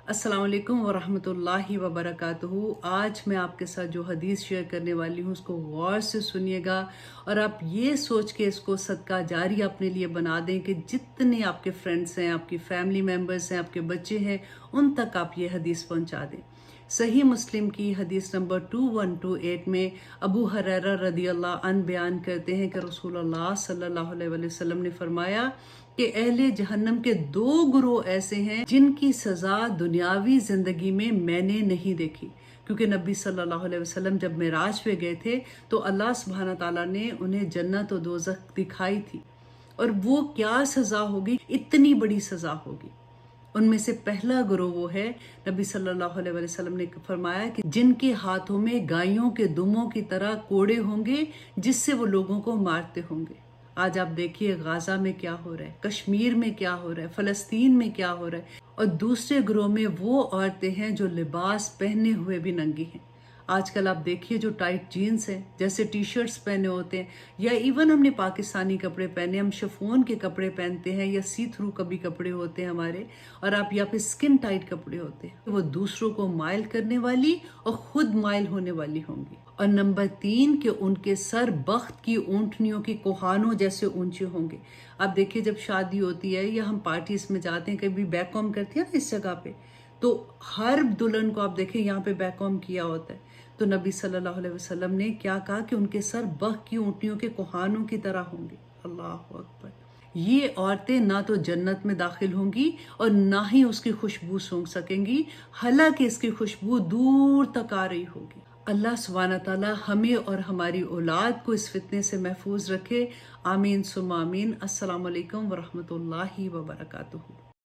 अस्सलाम वालेकुम वरहमतुल्लाहि वबरकातुहू। आज मैं आपके साथ जो हदीस शेयर करने वाली हूँ उसको गौर से सुनिएगा और आप ये सोच के इसको सदका जारी अपने लिए बना दें कि जितने आपके फ्रेंड्स हैं, आपकी फैमिली मेम्बर्स हैं, आपके बच्चे हैं, उन तक आप ये हदीस पहुँचा दें। सही मुस्लिम की हदीस नंबर 2128 में अबू हुरैरा रदी अल्लाह अन बयान करते हैं कि रसूलुल्लाह सल्लल्लाहु अलैहि वसल्लम ने फरमाया कि अहले जहन्नम के दो गुरोह ऐसे हैं जिनकी सज़ा दुनियावी ज़िंदगी में मैंने नहीं देखी। क्योंकि नबी सल्लल्लाहु अलैहि वसल्लम जब मेराज पे गए थे तो अल्लाह सुब्हाना ताला ने उन्हें जन्नत और दोज़ख दिखाई थी, और वो क्या सज़ा होगी, इतनी बड़ी सज़ा होगी। उनमें से पहला गुरोह वो है, नबी सल्लल्लाहु अलैहि वसल्लम ने फरमाया कि जिनके हाथों में गायों के दुमों की तरह कोड़े होंगे जिससे वो लोगों को मारते होंगे। आज आप देखिए गाजा में क्या हो रहा है, कश्मीर में क्या हो रहा है, फलस्तीन में क्या हो रहा है। और दूसरे ग्रोह में वो औरतें हैं जो लिबास पहने हुए भी नंगी हैं। आजकल आप देखिए जो टाइट जीन्स हैं, जैसे टी शर्ट्स पहने होते हैं, या इवन हमने पाकिस्तानी कपड़े पहने, हम शिफॉन के कपड़े पहनते हैं या सी थ्रू कभी कपड़े होते हैं हमारे, और आप या फिर स्किन टाइट कपड़े होते हैं, वो दूसरों को माइल करने वाली और खुद माइल होने वाली होंगी। और नंबर 3 कि उनके सर बख्त की ऊँटनियों की कोहानों जैसे ऊंचे होंगे। आप देखिए जब शादी होती है या हम पार्टीज में जाते हैं, कभी बैक कॉम करते हैं ना इस जगह पे, तो हर दुल्हन को आप देखें यहाँ पे बैक कॉम किया होता है। तो नबी सल्लल्लाहु अलैहि वसल्लम ने क्या कहा कि उनके सर बख्त की ऊँटनियों के कोहानों की तरह होंगे। अल्लाह अकबर। ये औरतें ना तो जन्नत में दाखिल होंगी और ना ही उसकी खुशबू सूंघ सकेंगी, हालांकि इसकी खुशबू दूर तक आ रही होगी। अल्लाह सुब्हाना ताला हमें और हमारी औलाद को इस फितने से महफूज रखे। आमीन सुम्मा आमीन। अस्सलाम वालेकुम वरहमतुल्लाहि वबरकातुहू।